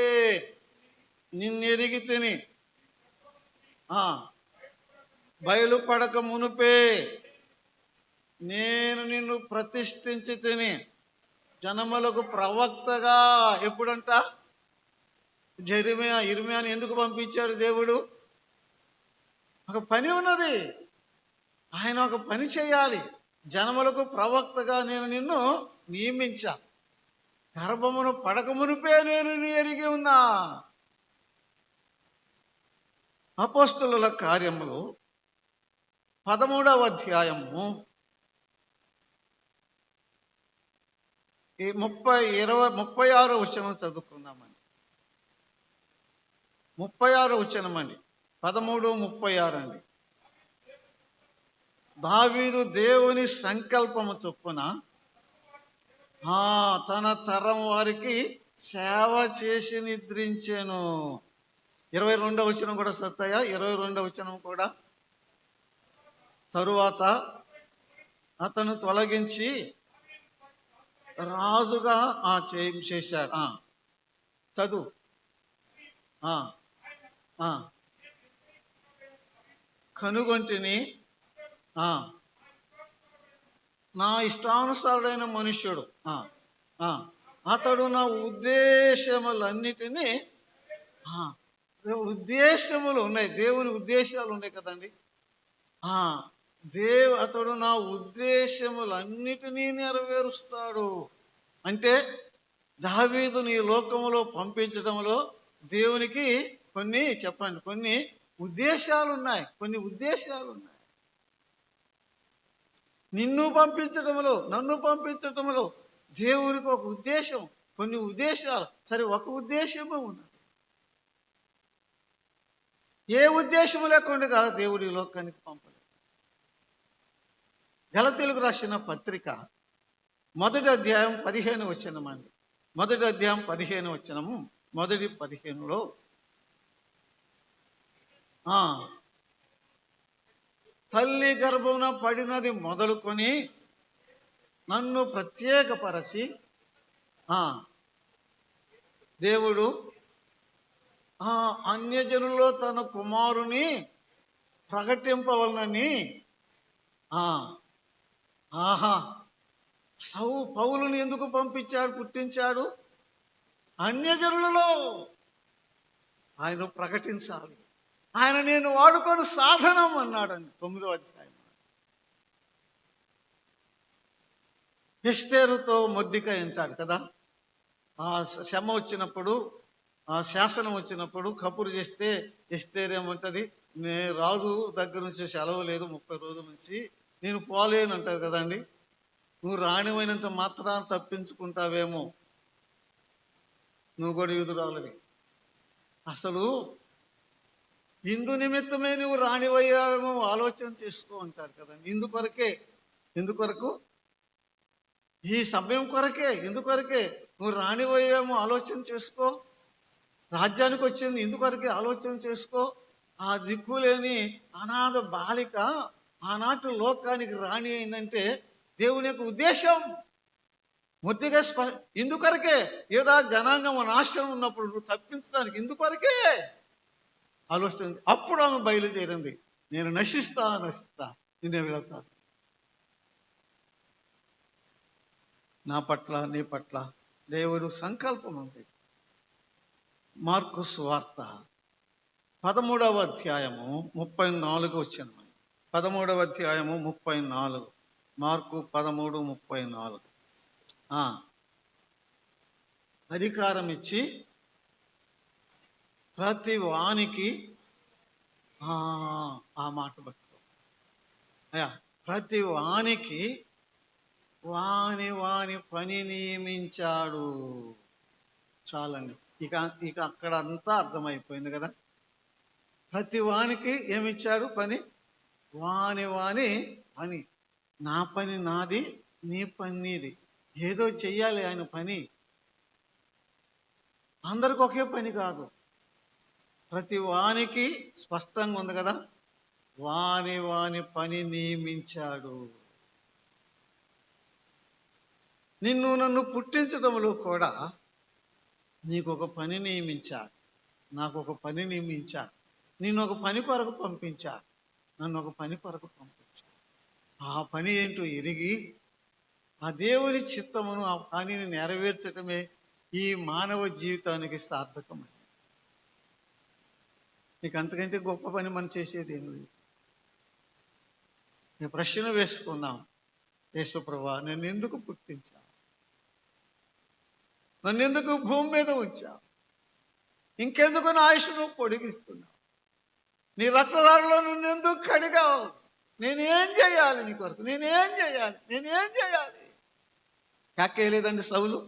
నిన్నెరిగి తిని బయలుపడక మునుపే నేను నిన్ను ప్రతిష్ఠించి తిని జనములకు ప్రవక్తగా. ఎప్పుడంట? ఇర్మియాని ఎందుకు పంపించాడు దేవుడు? ఒక పని ఉన్నది, ఆయన ఒక పని చేయాలి. జనములకు ప్రవక్తగా నేను నిన్ను నియమించా. గర్భమును పడక మునుపే నేను ఎరిగి ఉన్నా. అపోస్తలుల కార్యములు 13వ అధ్యాయము 36వ వచనం చదువుకుందామండి. 36వ వచనం అండి, 13:36 అండి. దావీదు దేవుని సంకల్పము చొప్పున తన తరం వారికి సేవ చేసి నిద్రించెను. 22వ వచనం కూడా సత్తయ్య, 22వ వచనం కూడా. తరువాత అతను తొలగించి రాజుగా చేశాడు. చదువు. కనుగొంటిని నా ఇష్టానుసారుడైన మనుష్యుడు. అతడు నా ఉద్దేశములన్నిటినీ, ఉద్దేశములు ఉన్నాయి, దేవుని ఉద్దేశాలు ఉన్నాయి కదండి. అతడు నా ఉద్దేశములన్నిటినీ నెరవేరుస్తాడు. అంటే దావీదుని ఈ లోకములో పంపించడంలో దేవునికి కొన్ని ఉద్దేశాలు ఉన్నాయి. నిన్ను పంపించడంలో, నన్ను పంపించడంలో దేవునికి ఒక ఉద్దేశం, కొన్ని ఉద్దేశాలు. సరే, ఒక ఉద్దేశమే ఉన్నది. ఏ ఉద్దేశము లేకుండా దేవుడి లోకానికి పంపలేదు. గలతీయులకు రాసిన పత్రిక 1వ అధ్యాయం 15వ వచనం అండి. 1వ అధ్యాయం 15వ వచనము, మొదటి 15లో తల్లి గర్భమున పడినది మొదలుకొని నన్ను ప్రత్యేకపరచి దేవుడు అన్యజనుల్లో తన కుమారుని ప్రకటింపవలనని పౌలుని ఎందుకు పుట్టించాడు? అన్యజనులలో ఆయన ప్రకటించాలి. ఆయన నేను వాడుకొని సాధనం అన్నాడండి 9వ అధ్యాయం. ఎస్తేరుతో మొర్దెకై అంటాడు కదా, శ్రమ వచ్చినప్పుడు, శాసనం వచ్చినప్పుడు కబురు చేస్తే ఎస్తేరు ఏమంటది, రాజు దగ్గర నుంచి సెలవు లేదు 30 రోజుల నుంచి, నేను పోలేను అంటారు కదండి. నువ్వు రాణివైనంత మాత్రాన్ని తప్పించుకుంటావేమో, నువ్వు కూడా యూదురాలివి. అసలు ఇందు నిమిత్తమే నువ్వు రాణివయ్యావేమో ఆలోచన చేసుకో అంటారు కదండి. ఎందుకొరకు? ఈ సమయం కొరకే. ఎందుకొరకే? నువ్వు రాణివయ్యామో ఆలోచన చేసుకో. రాజ్యానికి వచ్చింది ఎందుకొరకే ఆలోచన చేసుకో. ఆ దిక్కులేని అనాథ బాలిక ఆనాటి లోకానికి రాణి అయిందంటే దేవుని యొక్క ఉద్దేశం. మొర్దెకై ఇందుకొరకే. ఏదో జనాంగం నాశనం ఉన్నప్పుడు నువ్వు తప్పించడానికి ఇందుకొరకే ఆలోచన. అప్పుడు ఆమె బయలుదేరింది, నేను నశిస్తా నిన్నే వెళతాను. నా పట్ల, నీ పట్ల దేవుడు సంకల్పం ఉంది. మార్కు సువార్త 13వ అధ్యాయము 34 వచనం. 13వ అధ్యాయము 34. మార్కు 13:34. అధికారం ఇచ్చి ప్రతి వానికి ఆ మాట పట్టుకో అయ్యా, ప్రతి వానికి వాని పని నియమించాడు. చాలండి, ఇక అక్కడ అంతా అర్థమైపోయింది కదా. ప్రతి వానికి ఏమిచ్చాడు? పని. వాని పని. నా పని నాది, నీ పని నీది. ఏదో చెయ్యాలి ఆయన పని. అందరికి ఒకే పని కాదు. ప్రతి వానికి స్పష్టంగా ఉంది కదా, వాని పని నియమించాడు. నిన్ను నన్ను పుట్టించడంలో కూడా నీకు ఒక పని నియమించాడు. నాకు ఒక పని నియమించారు, నిన్ను ఒక పని కొరకు పంపించారు, నన్ను ఒక పని కొరకు పంపించారు. ఆ పని ఏంటో ఎరిగి ఆ దేవుని చిత్తమును ఆ పనిని నెరవేర్చటమే ఈ మానవ జీవితానికి సార్థకమైనది. నీకు అంతకంటే గొప్ప పని మనం చేసేది ఏమి లేదు. నేను ప్రశ్న వేసుకున్నాం, యేసుప్రభువా నన్ను ఎందుకు పుట్టించావు, నన్ను ఎందుకు భూమి మీద ఉంచావు, ఇంకెందుకు నా ఆయుష్ను పొడిగిస్తున్నావు, నీ రక్తధారలో నన్ను ఎందుకు కడిగావు, నేనేం చేయాలి నీ కొరకు, నేనేం చేయాలి. కాకేయలేదండి సౌలు,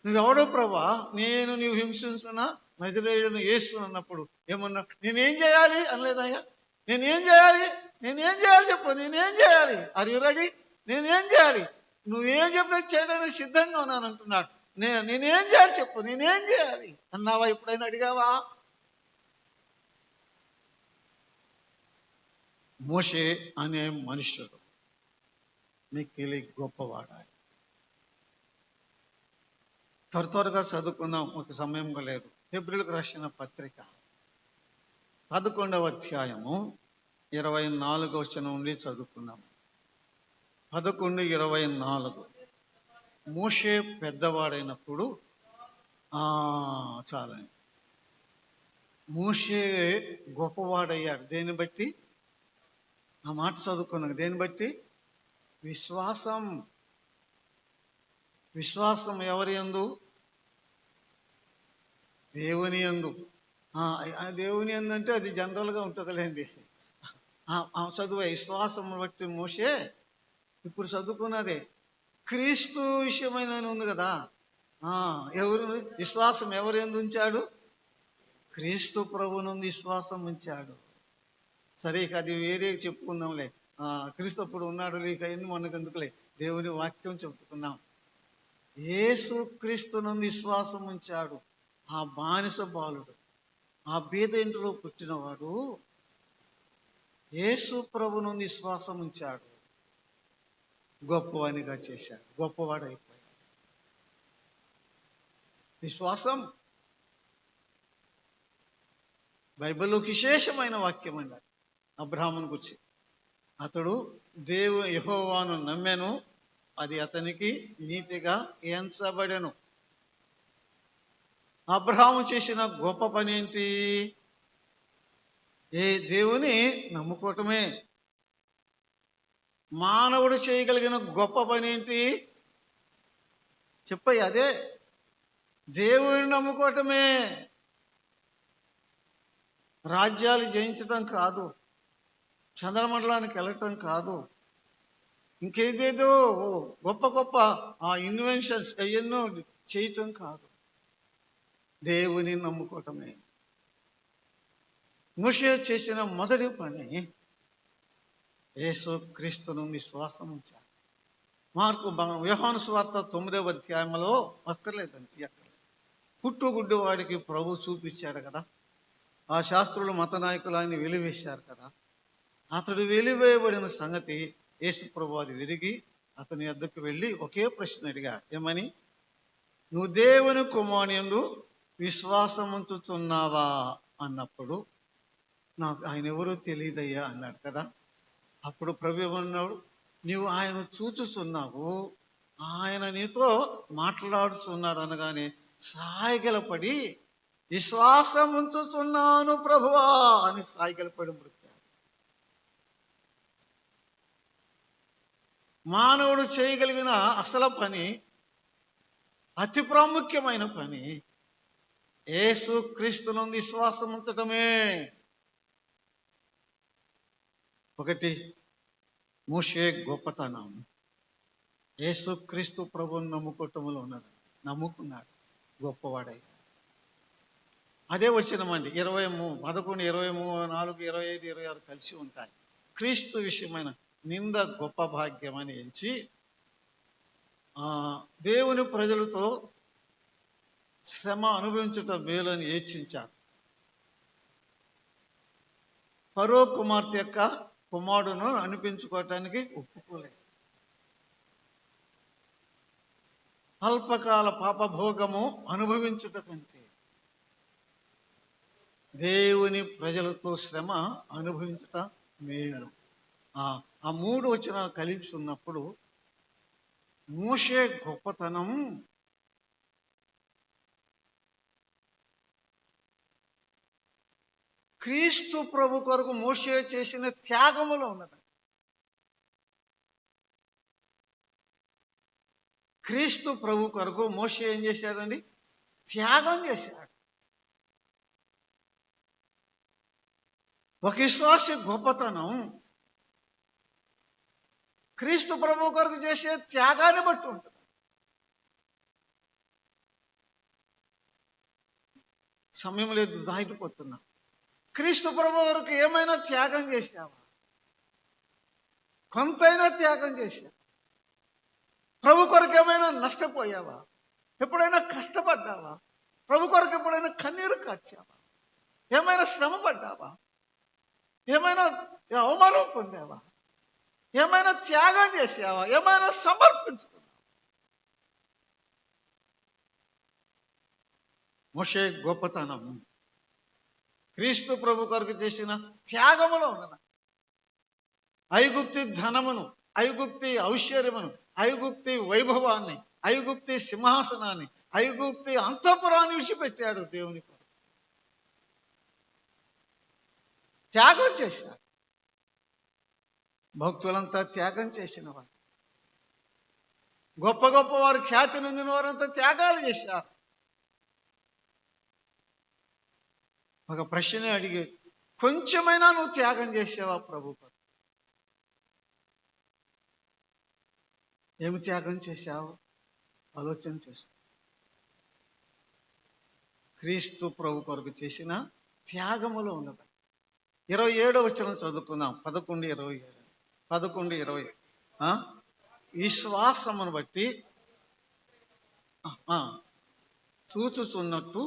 నువ్వెవడో ప్రభా, నీవు హింసించిన నజరేయుడైన యేసు అన్నప్పుడు ఏమన్నా నేనేం చేయాలి అనలేదయ్యా. నేనేం చేయాలి చెప్పు, నేనేం చేయాలి, ఆర్ యు రెడీ, నేనేం చేయాలి, నువ్వేం చెప్తే చేయడానికి సిద్ధంగా ఉన్నాను అంటున్నాడు. నేనేం చేయాలి చెప్పు, నేనేం చేయాలి అన్నావా, ఎప్పుడైనా అడిగావా? మోషే అనే మనుషుడు మిక్కిలి గొప్పవాడా. త్వరగా చదువుకుందాం, ఒక సమయం లేదు. హెబ్రీయులకు రాసిన పత్రిక 11వ అధ్యాయము 24వ వచనం నుండి చదువుకుందాం. 11:24. మోషే పెద్దవాడైనప్పుడు చాలండి. మోషే గొప్పవాడయ్యాడు. దేన్ని బట్టి? ఆ మాట చదువుకున్నాం. దేన్ని బట్టి? విశ్వాసం ఎవరి యందు? దేవుని యందు. దేవుని యందు అంటే అది జనరల్గా ఉంటుందిలేండి. చదువు విశ్వాసం బట్టి మోషే ఇప్పుడు చదువుకున్నదే క్రీస్తు విషయమైన ఉంది కదా. విశ్వాసం ఎవరి యందు ఉంచాడు? క్రీస్తు ప్రభువునందు విశ్వాసం ఉంచాడు. సరే, ఇక అది వేరే చెప్పుకుందాంలే. క్రీస్తు అప్పుడు ఉన్నాడు లేక ఎన్ని మనకెందుకులే, దేవుని వాక్యం చెప్పుకున్నాం. యేసు క్రీస్తునందు విశ్వాసం ఉంచాడు. ఆ బానిస బాలుడు, ఆ బీద ఇంటిలో పుట్టినవాడు యేసు ప్రభువునందు విశ్వాసం ఉంచాడు. గొప్పవానిగా చేశాడు, గొప్పవాడైపోయాడు. విశ్వాసం బైబిల్లో విశేషమైన వాక్యం అండి. అబ్రహామును గురించి, అతడు యెహోవాను నమ్మెను, అది అతనికి నీతిగా ఎంచబడెను. అబ్రహాము చేసిన గొప్ప పని ఏంటి? దేవుని నమ్ముకోవటమే. మానవుడు చేయగలిగిన గొప్ప పని ఏంటి చెప్పయ్య? అదే దేవుని నమ్ముకోవటమే. రాజ్యాలు జయించటం కాదు, చంద్రమండలానికి వెళ్ళటం కాదు, ఇంకేదేదో గొప్ప ఇన్వెన్షన్స్ ఎన్నో చేయటం కాదు, దేవుని నమ్ముకోవటమే. మోషే చేసిన మొదటి పని యేసు క్రీస్తును విశ్వాసం ఉంచాడు. యోహాను సువార్త 9వ అధ్యాయంలో అక్కర్లేదండి, పుట్టుగుడ్డు వాడికి ప్రభు చూపించాడు కదా. ఆ శాస్త్రులు మత నాయకులు ఆయన వెలివేశారు కదా. అతడు వెలివేయబడిన సంగతి యేసు ప్రభు వారు విరిగి అతని వద్దకు వెళ్ళి ఒకే ప్రశ్న అడిగా. ఏమని? నువ్వు దేవుని కుమారునియందు విశ్వాసం ఉంచుతున్నావా అన్నప్పుడు, నాకు ఆయన ఎవరో తెలియదయ్యా అన్నాడు కదా. అప్పుడు ప్రభు ఏమన్నాడు? నీవు ఆయన చూచుచున్నావు, ఆయన నీతో మాట్లాడుతున్నాడు అనగానే సాయిగలపడి విశ్వాసం ఉంచుతున్నాను ప్రభువా అని సాయిగలపడి మృత్యాడు. మానవుడు చేయగలిగిన అసలు పని, అతి ప్రాముఖ్యమైన పని యేసు క్రీస్తునందు విశ్వాసం ఉంచటమే. ఒకటి మోషే గొప్పతనం యేసు క్రీస్తు ప్రభువుని నమ్ముకోవటంలో ఉన్నది. నమ్ముకున్నాడు, గొప్పవాడై. అదే వచ్చినమండి 11, 23, 24, 25, 26 కలిసి ఉంటాయి. క్రీస్తు విషయమైన నింద గొప్ప భాగ్యం అని ఎంచి దేవుని ప్రజలతో శ్రమ అనుభవించటం మేలని యేచించాడు. ఫరో కుమార్తె యొక్క కుమారుడును అనిపించుకోవటానికి ఒప్పుకోలేదు. అల్పకాల పాపభోగము అనుభవించుట కంటే దేవుని ప్రజలతో శ్రమ అనుభవించట మేలు. ఆ 3 వచనాలు కలిపి ఉన్నప్పుడు మోషే గొప్పతనం క్రీస్తు ప్రభు కొరకు మోషే చేసిన త్యాగములో ఉన్నది. క్రీస్తు ప్రభు కొరకు మోషే ఏం చేశాడండి? త్యాగం చేశాడు. ఒక విశ్వాసి గొప్పతనం క్రీస్తు ప్రభు కొరకు చేసే త్యాగాన్ని బట్టి ఉంటుంది. సమయం లేదు, దాటిపోతున్నా. క్రీస్తు ప్రభు కొరకు ఏమైనా త్యాగం చేశావా? కొంతైనా త్యాగం చేశావా? ప్రభు కొరకు ఏమైనా నష్టపోయావా? ఎప్పుడైనా కష్టపడ్డావా? ప్రభు కొరకు ఎప్పుడైనా కన్నీరు కార్చావా? ఏమైనా శ్రమ పడ్డావా? ఏమైనా అవమానం పొందావా? ఏమైనా త్యాగం చేసావా? ఏమైనా సమర్పించుకున్నావా? మోషే గొప్పతనం క్రీస్తు ప్రభు కొరకు చేసిన త్యాగములో ఉన్నది. ఐగుప్తి ధనమును, ఐగుప్తి ఐశ్వర్యమును, ఐగుప్తి వైభవాన్ని, ఐగుప్తి సింహాసనాన్ని, ఐగుప్తి అంతఃపురాన్ని విడిచిపెట్టాడు దేవుని కొరకు. త్యాగం చేశాడు. భక్తులంతా త్యాగం చేసిన వారు, గొప్ప గొప్ప వారు, ఖ్యాతి నొందిన వారంతా త్యాగాలు చేశారు. ఒక ప్రశ్న అడిగే, కొంచెమైనా నువ్వు త్యాగం చేసావా ప్రభు? ఏమి త్యాగం చేశావు? ఆలోచన చేశావు. క్రీస్తు ప్రభు కొరకు చేసిన త్యాగములో ఉన్నది. 27వ వచనం చదువుకుందాం. 11:27. 11:20. విశ్వాసమును బట్టి చూచుచున్నట్టు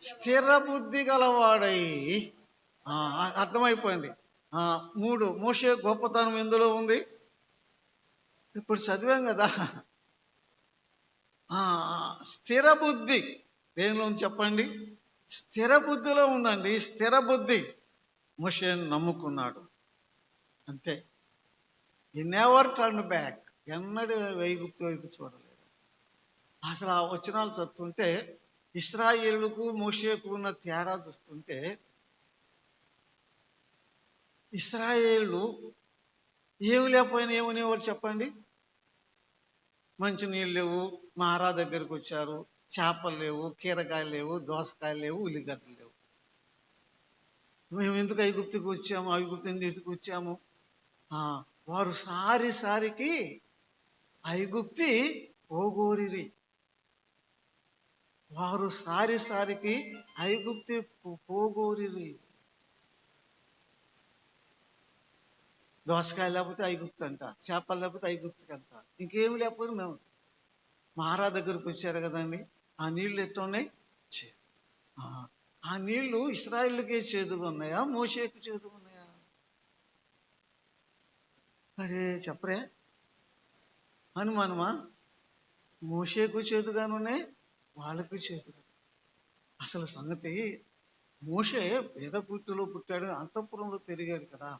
స్థిర బుద్ధి గలవాడై. అర్థమైపోయింది. 3 మోషే గొప్పతనం ఎందులో ఉంది? ఇప్పుడు చదివాం కదా. స్థిర బుద్ధి దేనిలో చెప్పండి? స్థిర బుద్ధిలో ఉందండి. స్థిర బుద్ధి మోషేను నమ్ముకున్నాడు, అంతే. ఈ నెవర్ టర్న్ బ్యాక్. ఎన్నడూ ఐగుప్తు వైపు చూడలేదు. అసలు ఆ వచనాలు చదువుతుంటే ఇశ్రాయేలుకు మోషేకు ఉన్న తేడా చూస్తుంటే, ఇశ్రాయేలు ఏమి లేకపోయినా ఏమనేవారు చెప్పండి? మంచి నీళ్ళు లేవు, మారా దగ్గరికి వచ్చారు, చేపలు లేవు, కీరకాయలు లేవు, దోసకాయలు లేవు, ఉల్లిగడ్డలు లేవు. మేము ఎందుకు ఐగుప్తుకి వచ్చాము, ఐగుప్తు నుండి ఎందుకు వచ్చాము? వారు సారికి ఐగుప్తి పోగోరిరి. వారు సారికి ఐగుప్తి పోగోరిరి. దోసకాయలు లేకపోతే ఐగుప్తు అంట, చేపలు లేకపోతే ఐగుప్తుకి అంట, ఇంకేమి లేకపోతే మేము మారా దగ్గరకు వచ్చారు కదండి. ఆ నీళ్ళు ఎట్టున్నాయి? ఆ నీళ్లు ఇశ్రాయేలుకే చేదుగా ఉన్నాయా, మోషేకు చేదుగా ఉన్నాయా? అరే చెప్పరే, అనుమానమా? మోషేకు చేదుగానున్నాయి, వాళ్ళకు చేదుగా. అసలు సంగతి, మోషే పేద పుట్టులో పుట్టాడు, అంతఃపురంలో పెరిగాడు కదా.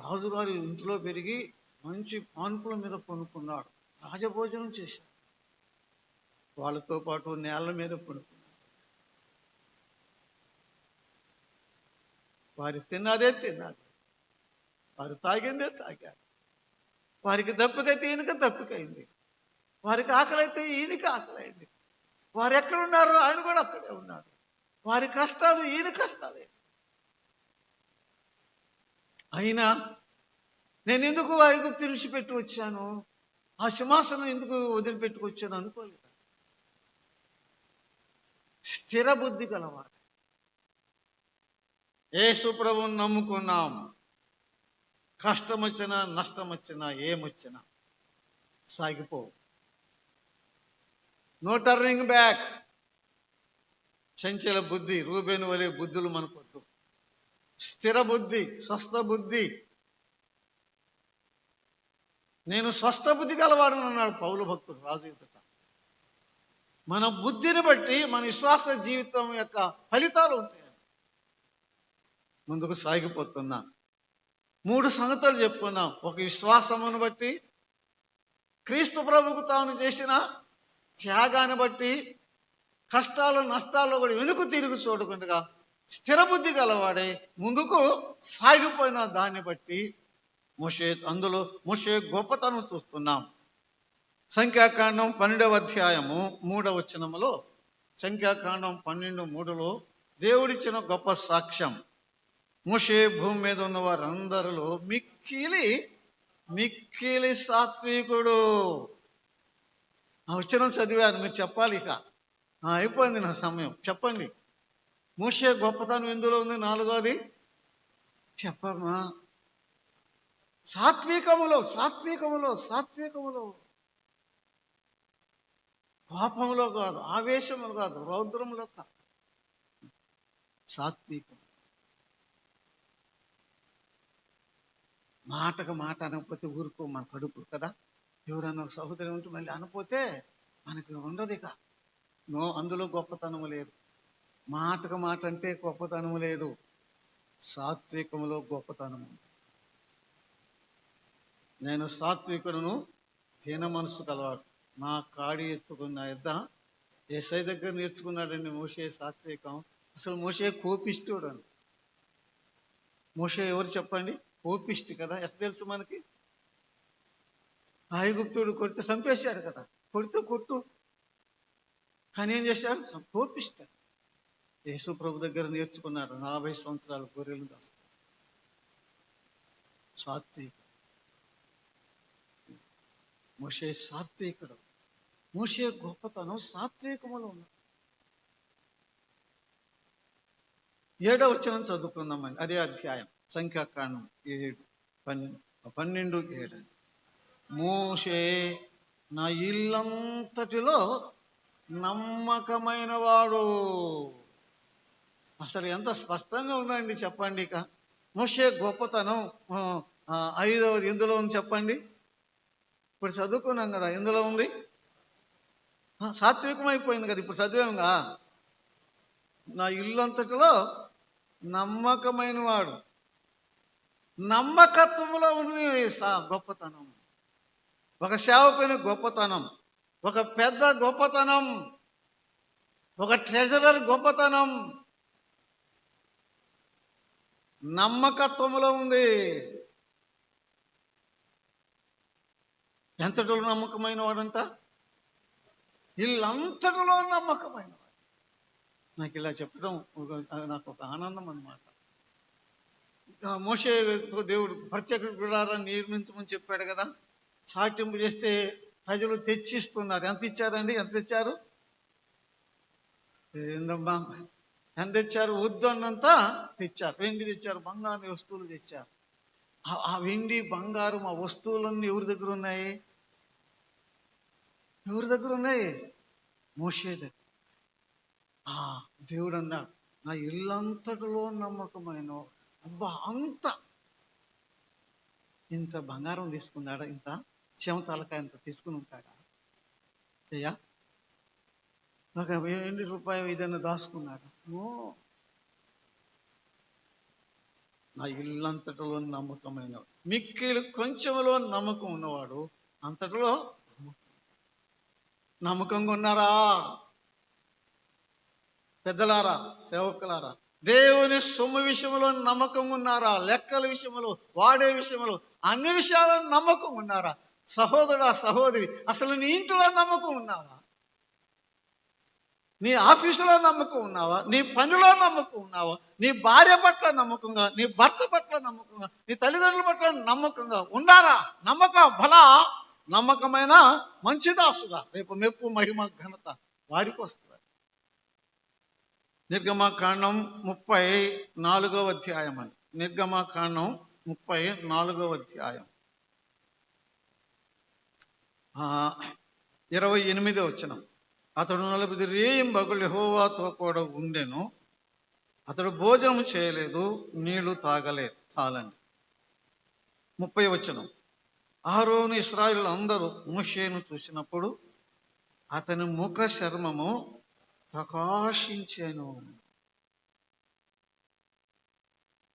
రాజుగారి ఇంట్లో పెరిగి మంచి పాన్పుల మీద కొనుక్కున్నాడు, రాజభోజనం చేశాడు. వాళ్ళతో పాటు నేల మీద పడుకున్నాడు. వారి తిన్నదే తిన్నాడు, వారు తాగిందే తాగాడు. వారికి దప్పికైతే ఈయనక దప్పికైంది, వారికి ఆకలి అయితే ఈయనకి ఆకలైంది. వారు ఎక్కడున్నారో ఆయన కూడా అక్కడే ఉన్నాడు. వారి కష్టాలు ఈయన కష్టాలే. అయినా నేను ఎందుకు ఐగుప్తు విడిచిపెట్టి వచ్చాను, ఆ సింహాసనం ఎందుకు వదిలిపెట్టుకొచ్చాను అనుకోలేదు. స్థిర బుద్ధి గలవాడు. యేసు ప్రభువుని నమ్ముకున్నాం. కష్టం వచ్చినా, నష్టం వచ్చినా, ఏమొచ్చినా సాగిపో. No turning back. చంచల బుద్ధి, రూబేను వలె బుద్ధులు మనకొద్దు. స్థిర బుద్ధి, స్వస్థ బుద్ధి. నేను స్వస్థ బుద్ధి గలవాడని అన్నాడు పౌలు భక్తుడు రాజు ఎదుట. మన బుద్ధిని బట్టి మన విశ్వాస జీవితం యొక్క ఫలితాలు ఉంటాయి. ముందుకు సాగిపోతున్నాం. 3 సంగతులు చెప్పుకున్నాం. ఒక విశ్వాసమును బట్టి, క్రీస్తు ప్రభువుకు తాను చేసిన త్యాగాన్ని బట్టి, కష్టాలు నష్టాల్లో కూడా వెనుక తిరిగి చూడకుండా స్థిర బుద్ధి గలవాడే ముందుకు సాగిపోయిన దాన్ని బట్టి అందులో మోషే గొప్పతనం చూస్తున్నాం. సంఖ్యాకాండం 12వ అధ్యాయము 3వ వచనములో, సంఖ్యాకాండం 12:3లో దేవుడిచ్చిన గొప్ప సాక్ష్యం. మోషే భూమి మీద ఉన్న వారందరిలో మిక్కిలి సాత్వికుడు. ఆ వచనం చదివారు, మీరు చెప్పాలి. ఇక అయిపోయింది నా సమయం. చెప్పండి, మోషే గొప్పతనం ఎందులో ఉంది? 4వది చెప్పమ్మా. సాత్వికములో. కోపంలో కాదు, ఆవేశములు కాదు, రౌద్రములో కాదు, సాత్వికం. మాటకు మాట అనకపోతే ఊరుకో మన కడుపు కదా. ఎవరన్నా ఒక సహోదరి ఉంటే మళ్ళీ అనపోతే మనకి ఉండదు. ఇక అందులో గొప్పతనము లేదు. మాటకు మాట అంటే గొప్పతనము లేదు. సాత్వికములో గొప్పతనము. నేను సాత్వికుడును, దీన మనసు కలవాడు. నా కాడి ఎత్తుకున్న యుద్ధ యేసయ్య దగ్గర నేర్చుకున్నాడండి మోషే సాత్వికం. అసలు మోషే కోపిష్ఠుడు అని. మోషే ఎవరు చెప్పండి? కోపిష్టి కదా. ఎట్లా తెలుసు మనకి? ఐగుప్తుడు కొడితే చంపేశాడు కదా. కొట్టు కానీ ఏం చేశాడు? కోపిష్ట. యేసు ప్రభు దగ్గర నేర్చుకున్నాడు. 40 సంవత్సరాలు గొర్రెలు దాసు. సాత్విక. మోషే సాత్వికుడు. మోషే గొప్పతనం సాత్వికములో ఉన్నాడు. 7వ వచనం చదువుకుందామండి. అదే అధ్యాయం, సంఖ్యాకాండం 12:7. మోషే నా ఇల్లంతటిలో నమ్మకమైన వాడు. అసలు ఎంత స్పష్టంగా ఉందండి చెప్పండి. ఇక మోషే గొప్పతనం 5వది ఎందులో ఉంది చెప్పండి? ఇప్పుడు చదువుకున్నాం కదా, ఎందులో ఉంది? సాత్వికం అయిపోయింది కదా, ఇప్పుడు చదివాంగా. నా ఇల్లంతటిలో నమ్మకమైన వాడు. నమ్మకత్వంలో ఉంది గొప్పతనం. ఒక సేవకుని గొప్పతనం, ఒక పెద్ద గొప్పతనం, ఒక ట్రెజరర్ గొప్పతనం నమ్మకత్వంలో ఉంది. ఎంతటిలో నమ్మకమైన వాడంట? వీళ్ళంతటిలో నమ్మకమైన వాడు. నాకు ఇలా చెప్పడం నాకు ఒక ఆనందం అన్నమాట. మోషేతో దేవుడు ప్రత్యేక గుడారాన్ని నిర్మించమని చెప్పాడు కదా. చాటింపు చేస్తే ప్రజలు తెచ్చిస్తున్నారు. ఎంత ఇచ్చారండి? ఎంత తెచ్చారు? ఏందమ్మా ఎంత తెచ్చారు? వద్దు అన్నంత తెచ్చారు. వెండి తెచ్చారు, బంగారు వస్తువులు తెచ్చారు. ఆ వెండి బంగారం ఆ వస్తువులన్నీ ఎవరి దగ్గర ఉన్నాయి? ఎవరి దగ్గర ఉన్నాయి? మోషే దగ్గర. దేవుడు అన్నాడు, నా ఇల్లంతటిలో నమ్మకమైన. అబ్బా, ఇంత బంగారం తీసుకున్నాడా? ఇంత చెమతలకాయ ఇంత తీసుకుని ఉంటాడా? అయ్యా, ఒక ₹20 ఏదైనా దాచుకున్నాడా? నా ఇల్లంతటిలో నమ్మకమైన. మిక్కిలి కొంచెంలో నమ్మకం ఉన్నవాడు అంతటిలో నమ్మకంగా ఉన్నారా? పెద్దలారా, సేవకులారా, దేవుని సొమ్ము విషయంలో నమ్మకం ఉన్నారా? లెక్కల విషయంలో, వాడే విషయంలో, అన్ని విషయాల్లో నమ్మకం ఉన్నారా? సహోదరా, సహోదరి, అసలు నీ ఇంట్లో నమ్మకం ఉన్నావా? నీ ఆఫీసులో నమ్మకం ఉన్నావా? నీ పనిలో నమ్మకం ఉన్నావా? నీ భార్య పట్ల నమ్మకంగా, నీ భర్త పట్ల నమ్మకంగా, నీ తల్లిదండ్రుల పట్ల నమ్మకంగా ఉన్నారా? నమ్మకమైన మంచి దాసుగా రేపు మెప్పు, మహిమ, ఘనత వారికి వస్తుంది. నిర్గమకాండం 34వ అధ్యాయం అండి. నిర్గమకాండం 34వ అధ్యాయం 28వ వచనం. అతడు 40 రేయింబగళ్ళు యెహోవాతో కూడా ఉండెను. అతడు భోజనం చేయలేదు, నీళ్లు తాగలేదు. చాలండి. 30వ వచనం. అహరోను ఇశ్రాయేలు అందరూ మోషేను చూసినప్పుడు అతని ముఖ చర్మము ప్రకాశించెను.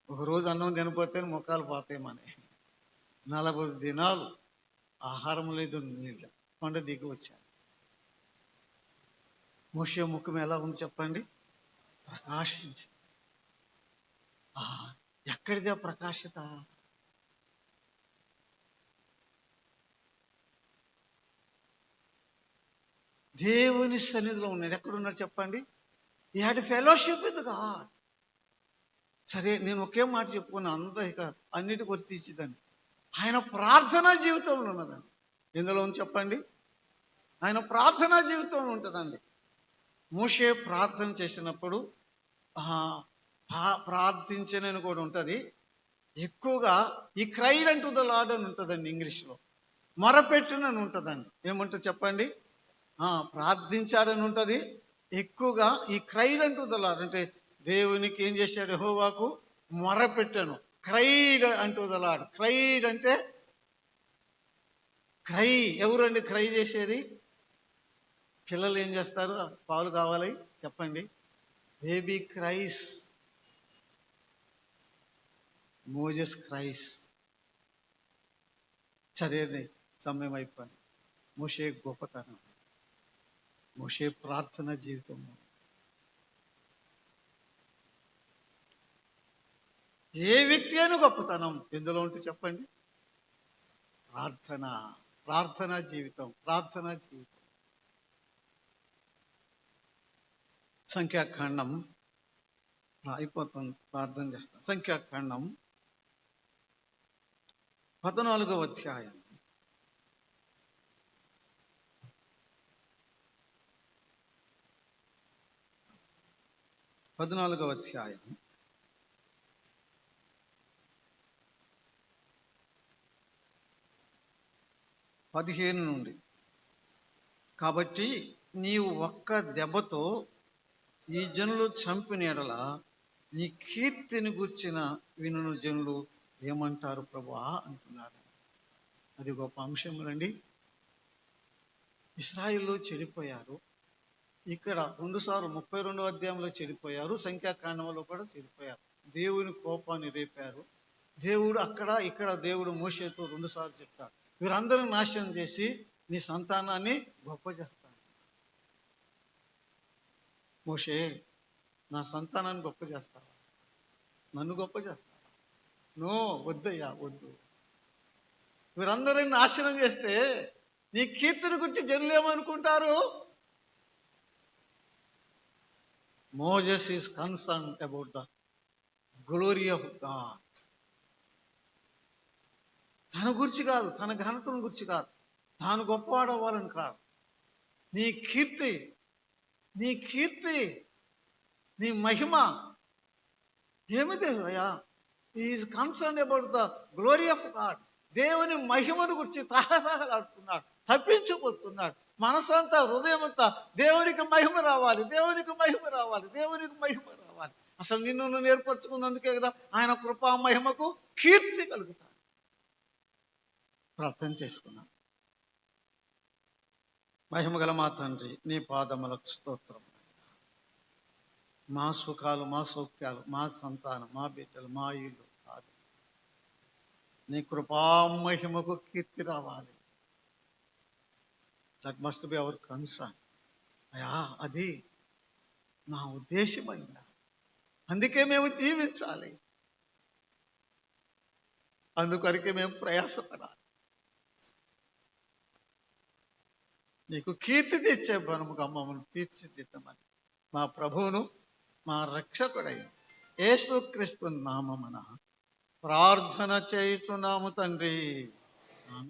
ఒకరోజు అన్నం తినపోతే ముఖాలు పోతాయి మనకి. 40 దినాలు ఆహారం లేదు, నీళ్ళు. కొండ దిగి వచ్చాను. మోషే ముఖం ఎలా ఉంది చెప్పండి? ప్రకాశించి. ఎక్కడిదే ప్రకాశత? దేవుని సన్నిధిలో ఉన్నాడు. ఎక్కడున్నాడు చెప్పండి? ఈ హ్యాడ్ ఫెలోషిప్ విత్ గాడ్. సరే, నేను ఒకే మాట చెప్పుకున్నా, అంతా ఇక అన్నిటికి వర్తించిందని. ఆయన ప్రార్థనా జీవితంలో ఉన్నదండి. ఎందులో ఉంది చెప్పండి? ఆయన ప్రార్థనా జీవితంలో ఉంటుందండి. మోషే ప్రార్థన చేసినప్పుడు ప్రార్థించనని కూడా ఉంటుంది. ఎక్కువగా ఈ క్రైడ్ అంటూ ద లార్డ్ అని ఉంటుందండి ఇంగ్లీష్లో. మొరపెట్టునని ఉంటుందండి. ఏమంటుంది చెప్పండి? ప్రార్థించాడని ఉంటుంది. ఎక్కువగా ఈ క్రైడ్ అంటూ ద లార్డ్ అంటే దేవునికి ఏం చేశాడు? యెహోవాకు మొరపెట్టాను. Cried unto the Lord. Cried అంటే క్రై. ఎవరండి క్రై చేసేది? పిల్లలు ఏం చేస్తారు? పాలు కావాలి చెప్పండి. Baby cries, Moses cries. సరే, సమయం అయిపోయింది. మోషే గొప్పతనం, మోషే ప్రార్థన జీవితం. ఏ వ్యక్తి అయినా గొప్పతనం ఎందులో ఉంటే చెప్పండి? ప్రార్థన, ప్రార్థనా జీవితం, ప్రార్థనా జీవితం. సంఖ్యాకాండం అయిపోతుంది, ప్రార్థన చేస్తాం. సంఖ్యాకాండం 14వ అధ్యాయం. అధ్యాయం 15 నుండి. కాబట్టి నీవు ఒక్క దెబ్బతో ఈ జనులు చంపిన ఎడల నీ కీర్తిని గుర్చిన వినును జనులు ఏమంటారు ప్రభువా అంటున్నారు. అది గొప్ప అంశములండి. ఇశ్రాయేలు చెడిపోయారు. ఇక్కడ 2 సార్లు 32వ అధ్యాయంలో చెడిపోయారు. సంఖ్యాకాండంలో కూడా చెడిపోయారు. దేవుని కోపాన్ని రేపారు. దేవుడు అక్కడ ఇక్కడ దేవుడు మోషేతో 2 సార్లు చెప్తాడు, వీరందరూ నాశనం చేసి నీ సంతానాన్ని గొప్ప చేస్తాను. మోషే, నా సంతానాన్ని గొప్ప చేస్తావా? నన్ను గొప్ప చేస్తావా? నో, వద్దయ్యా, వద్దు. వీరందరిని నాశనం చేస్తే నీ కీర్తిని గురించి జనులు ఏమనుకుంటారు? Moses is concern about the glory of God. తన గురించి కాదు, తన ఘనతను గురించి కాదు, తాను గొప్పవాడవ్వాలని కాదు. నీ కీర్తి, నీ కీర్తి, నీ మహిమ ఏమిటి అయ్యా? Is concern about the glory of God. దేవుని మహిమను గురించి తహతహలాడుతున్నాడు, తప్పించిపోతున్నాడు. మనసంతా, హృదయం అంతా దేవునికి మహిమ రావాలి, దేవునికి మహిమ రావాలి, దేవునికి మహిమ రావాలి. అసలు నిన్ను నువ్వు నేర్పరచుకున్నందుకే కదా ఆయన కృపా మహిమకు కీర్తి కలుగుతాడు. ప్రార్థన చేసుకున్నాం. మహిమగల మా తండ్రి, నీ పాదములకు స్తోత్రం. మా సుఖాలు, మా సౌఖ్యాలు, మా సంతానం, మా బిడ్డలు, మా ఇల్లు కాదు, నీ కృపా మహిమకు కీర్తి రావాలి. That must be our concern. అయ్యా, అది నా ఉద్దేశమైందా? అందుకే మేము జీవించాలి, అందుకొరకే మేము ప్రయాసపడాలి. నీకు కీర్తి తెచ్చే బలముగా మమ్మల్ని తీర్చిదిద్దమని మా ప్రభువును, మా రక్షకుడైన యేసుక్రీస్తు నామమున ప్రార్థన చేయుచున్నాము తండ్రి.